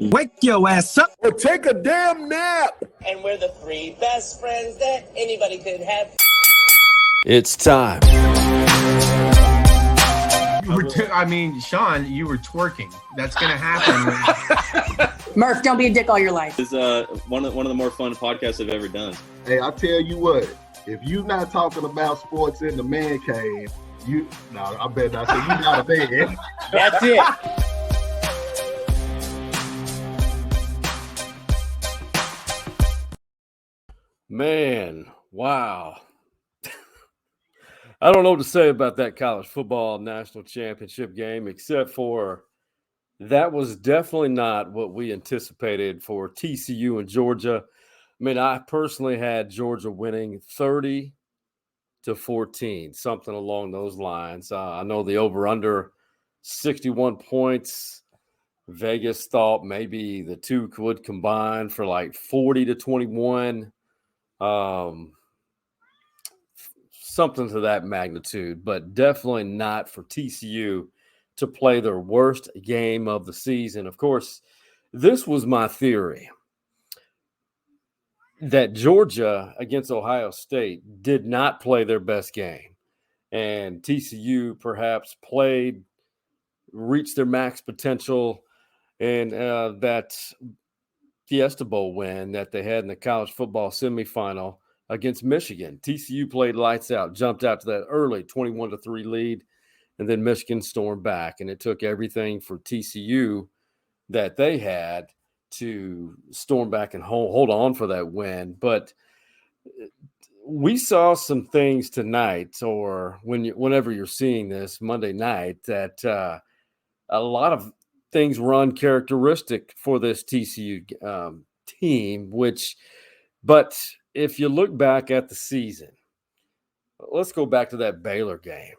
Wake your ass up or take a damn nap. And we're the three best friends that anybody could have. It's time. Sean, you were twerking. That's going to happen. Murph, don't be a dick all your life. It's one of the more fun podcasts I've ever done. Hey, I tell you what, if you're not talking about sports in the man cave, I bet not say you not a man. That's it. Man, wow. I don't know what to say about that college football national championship game, except for that was definitely not what we anticipated for TCU and Georgia. I mean, I personally had Georgia winning 30-14, something along those lines. I know the over-under 61 points. Vegas thought maybe the two would combine for like 40-21. Something to that magnitude, but definitely not for TCU to play their worst game of the season. Of course, this was my theory that Georgia against Ohio State did not play their best game, and TCU perhaps reached their max potential, and that Fiesta Bowl win that they had in the college football semifinal against Michigan. TCU played lights out, jumped out to that early 21-3 lead, and then Michigan stormed back. And it took everything for TCU that they had to storm back and hold on for that win. But we saw some things tonight, or whenever you're seeing this Monday night, that a lot of things were uncharacteristic for this TCU team, but if you look back at the season, let's go back to that Baylor game.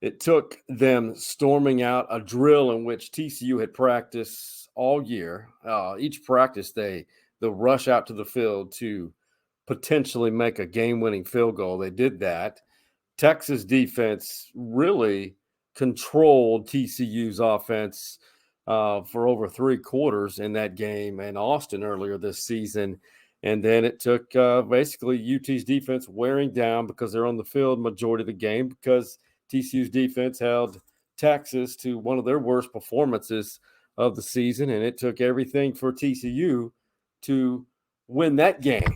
It took them storming out a drill in which TCU had practiced all year. Each practice, they'll rush out to the field to potentially make a game-winning field goal. They did that. Texas defense really controlled TCU's offense for over 3 quarters in that game in Austin earlier this season. And then it took basically UT's defense wearing down because they're on the field majority of the game, because TCU's defense held Texas to one of their worst performances of the season. And it took everything for TCU to win that game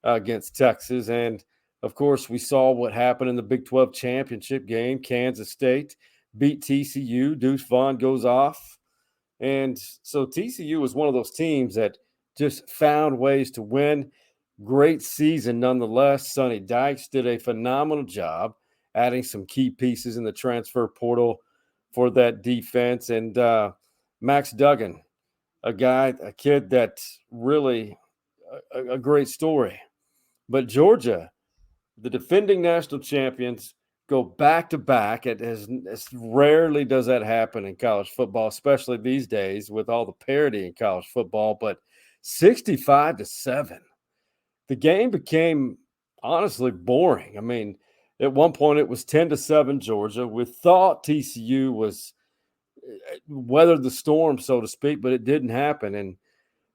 against Texas. And, of course, we saw what happened in the Big 12 championship game. Kansas State beat TCU. Deuce Vaughn goes off. And so TCU was one of those teams that just found ways to win. Great season nonetheless. Sonny Dykes did a phenomenal job adding some key pieces in the transfer portal for that defense. And Max Duggan, a kid that really a great story. But Georgia, the defending national champions, go back-to-back. As rarely does that happen in college football, especially these days with all the parity in college football. But 65-7. The game became honestly boring. I mean, at one point it was 10-7 Georgia. We thought TCU was weathered the storm, so to speak, but it didn't happen. And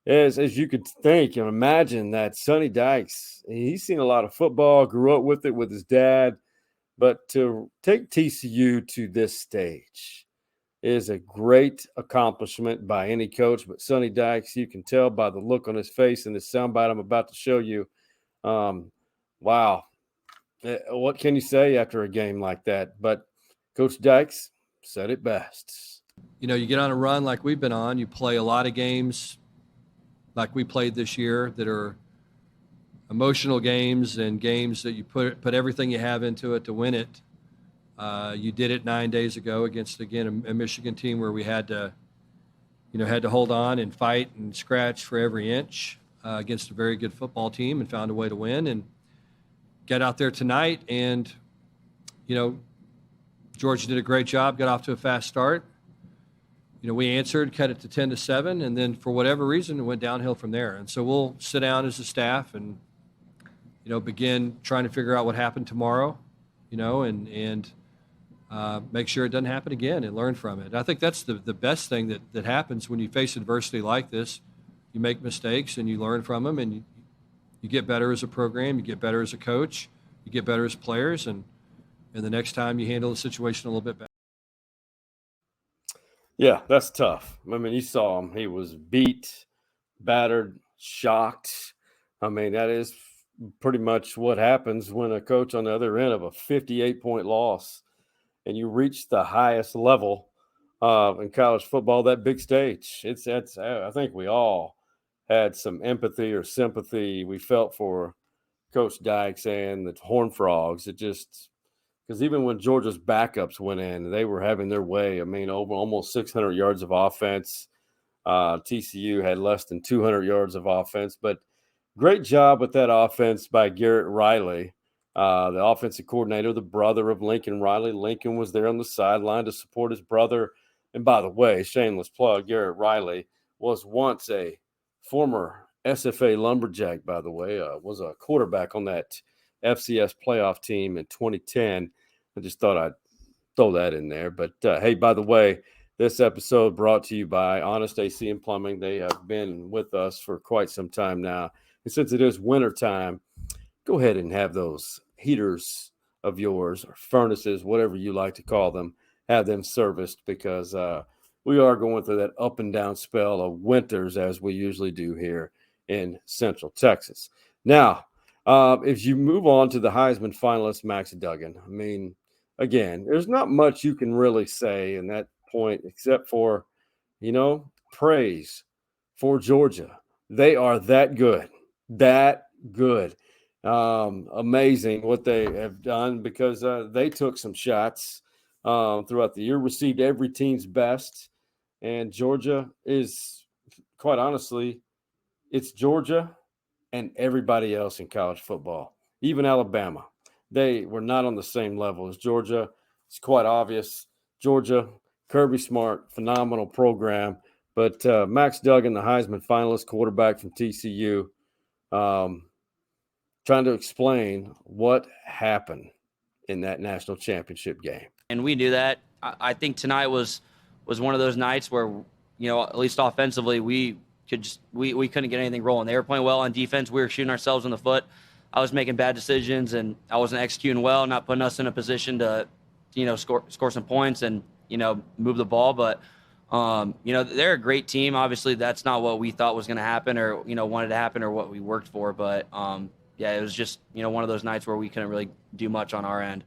as you could think and imagine, that Sonny Dykes, he's seen a lot of football, grew up with it with his dad, but to take TCU to this stage is a great accomplishment by any coach. But Sonny Dykes, you can tell by the look on his face in this soundbite I'm about to show you. Wow. What can you say after a game like that? But Coach Dykes said it best. You know, you get on a run like we've been on. You play a lot of games like we played this year that are emotional games and games that you put everything you have into it to win it. You did it 9 days ago against, again, a Michigan team where we had to hold on and fight and scratch for every inch against a very good football team, and found a way to win and get out there tonight. And, Georgia did a great job, got off to a fast start. We answered, cut it to 10-7, and then for whatever reason, it went downhill from there. And so we'll sit down as a staff and, begin trying to figure out what happened tomorrow, and make sure it doesn't happen again and learn from it. And I think that's the best thing that happens when you face adversity like this. You make mistakes and you learn from them, and you get better as a program, you get better as a coach, you get better as players, and the next time you handle the situation a little bit better. Yeah, that's tough. I mean, you saw him. He was beat, battered, shocked. I mean, that is pretty much what happens when a coach on the other end of a 58-point loss and you reach the highest level in college football, that big stage. I think we all had some empathy or sympathy we felt for Coach Dykes and the Horned Frogs. It just – because even when Georgia's backups went in, they were having their way. I mean, over almost 600 yards of offense. TCU had less than 200 yards of offense. But great job with that offense by Garrett Riley, the offensive coordinator, the brother of Lincoln Riley. Lincoln was there on the sideline to support his brother. And by the way, shameless plug, Garrett Riley was once a former SFA Lumberjack, by the way, was a quarterback on that FCS playoff team in 2010. I just thought I'd throw that in there. But, hey, by the way, this episode brought to you by Honest AC and Plumbing. They have been with us for quite some time now. And since it is wintertime, go ahead and have those heaters of yours or furnaces, whatever you like to call them, have them serviced because we are going through that up and down spell of winters as we usually do here in Central Texas. Now, if you move on to the Heisman finalist, Max Duggan, I mean, again, there's not much you can really say in that point except for, praise for Georgia. They are that good. Amazing what they have done because they took some shots throughout the year, received every team's best. And Georgia is, quite honestly, it's Georgia and everybody else in college football, even Alabama. They were not on the same level as Georgia. It's quite obvious. Georgia, Kirby Smart, phenomenal program. But Max Duggan, the Heisman finalist quarterback from TCU, trying to explain what happened in that national championship game. And we knew that. I think tonight was one of those nights where, at least offensively, we couldn't get anything rolling. They were playing well on defense. We were shooting ourselves in the foot. I was making bad decisions, and I wasn't executing well, not putting us in a position to, score some points and, move the ball. But, they're a great team. Obviously, that's not what we thought was going to happen or, wanted to happen or what we worked for. But, it was just, one of those nights where we couldn't really do much on our end.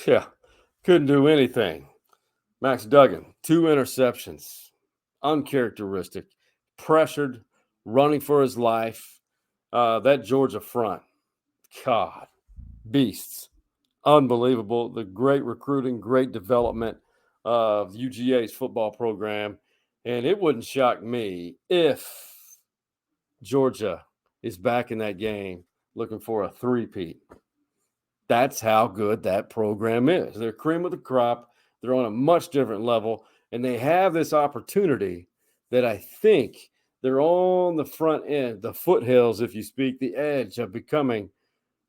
Yeah, couldn't do anything. Max Duggan, 2 interceptions. Uncharacteristic, pressured, running for his life. That Georgia front, God, beasts, unbelievable. The great recruiting, great development of UGA's football program. And it wouldn't shock me if Georgia is back in that game looking for a three-peat. That's how good that program is. They're cream of the crop. They're on a much different level. And they have this opportunity that I think they're on the front end, the foothills, if you speak, the edge of becoming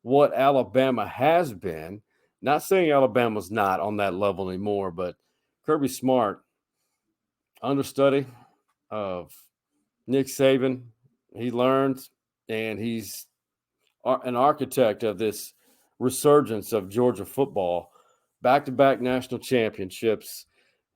what Alabama has been. Not saying Alabama's not on that level anymore, but Kirby Smart, understudy of Nick Saban, he learned, and he's an architect of this resurgence of Georgia football, back-to-back national championships.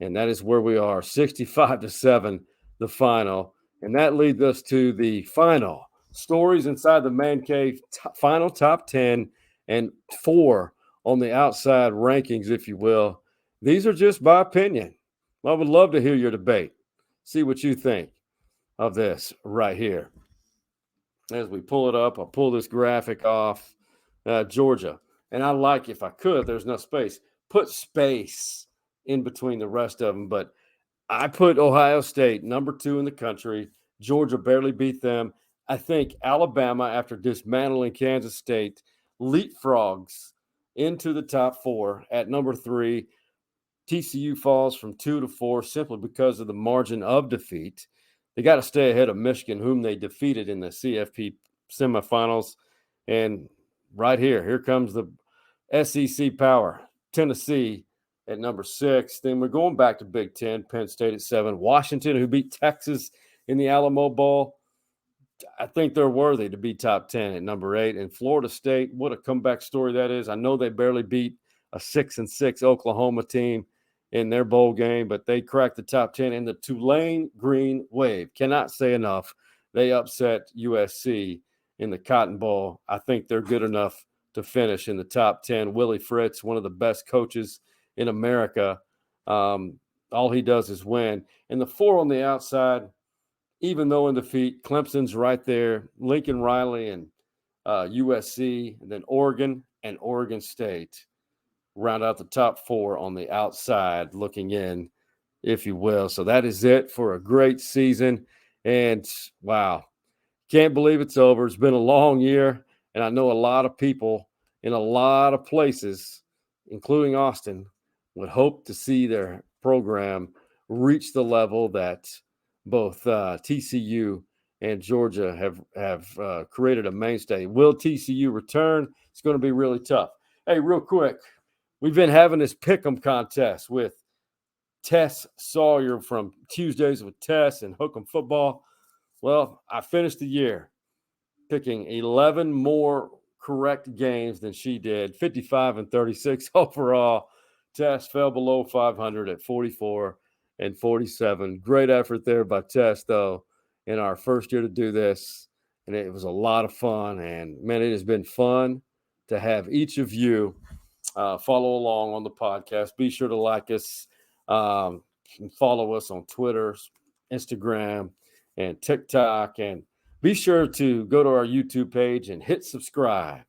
And that is where we are, 65-7, the final. And that leads us to the final stories inside the Man Cave final top 10 and 4 on the outside rankings, if you will. These are just my opinion. I would love to hear your debate. See what you think of this right here. As we pull it up, I'll pull this graphic off. Georgia. And I like, if I could, there's no space, put space in between the rest of them. But I put Ohio State number 2 in the country. Georgia barely beat them. I think Alabama, after dismantling Kansas State, leapfrogs into the top 4 at number 3. TCU falls from 2 to 4 simply because of the margin of defeat. They got to stay ahead of Michigan, whom they defeated in the CFP semifinals. And right here comes the SEC power. Tennessee at number 6. Then we're going back to Big Ten, Penn State at 7. Washington, who beat Texas in the Alamo Bowl, I think they're worthy to be top 10 at number 8. And Florida State, what a comeback story that is. I know they barely beat a 6-6 Oklahoma team in their bowl game, but they cracked the top 10. And the Tulane Green Wave, cannot say enough. They upset USC in the Cotton Bowl. I think they're good enough to finish in the top 10. Willie Fritz, one of the best coaches in America. All he does is win. And the 4 on the outside, even though in defeat, Clemson's right there, Lincoln Riley and USC, and then Oregon and Oregon State round out the top 4 on the outside looking in, if you will. So that is it for a great season. And wow, can't believe it's over. It's been a long year, and I know a lot of people in a lot of places, including Austin, would hope to see their program reach the level that both TCU and Georgia have created a mainstay. Will TCU return? It's going to be really tough. Hey, real quick, we've been having this pick'em contest with Tess Sawyer from Tuesdays with Tess and Hook'em Football. Well, I finished the year picking 11 more correct games than she did, 55 and 36 overall. Tess fell below 500 at 44 and 47. Great effort there by Tess, though, in our first year to do this. And it was a lot of fun. And, man, it has been fun to have each of you follow along on the podcast. Be sure to like us and follow us on Twitter, Instagram, and TikTok. And be sure to go to our YouTube page and hit subscribe.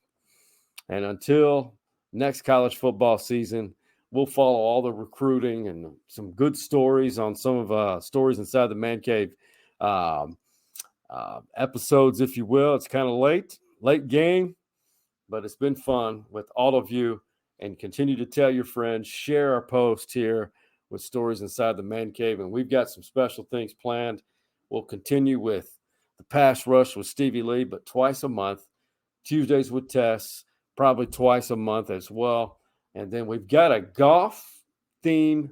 And until next college football season, we'll follow all the recruiting and some good stories on some of Stories Inside the Man Cave episodes, if you will. It's kind of late game, but it's been fun with all of you. And continue to tell your friends, share our post here with Stories Inside the Man Cave. And we've got some special things planned. We'll continue with the Pass Rush with Stevie Lee, but twice a month. Tuesdays with Tess, probably twice a month as well. And then we've got a golf theme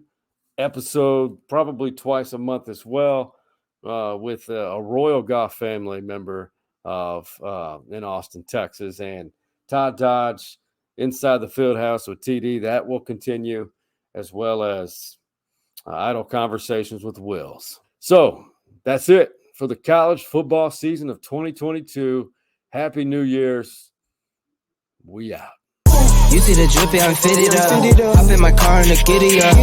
episode, probably twice a month as well, with a Royal Golf family member of in Austin, Texas, and Todd Dodge Inside the Fieldhouse with TD. That will continue, as well as Idle Conversations with Wills. So that's it for the college football season of 2022. Happy New Year's. We out. You see the drippy, I'm fitted up. Hop in my car and the giddy up.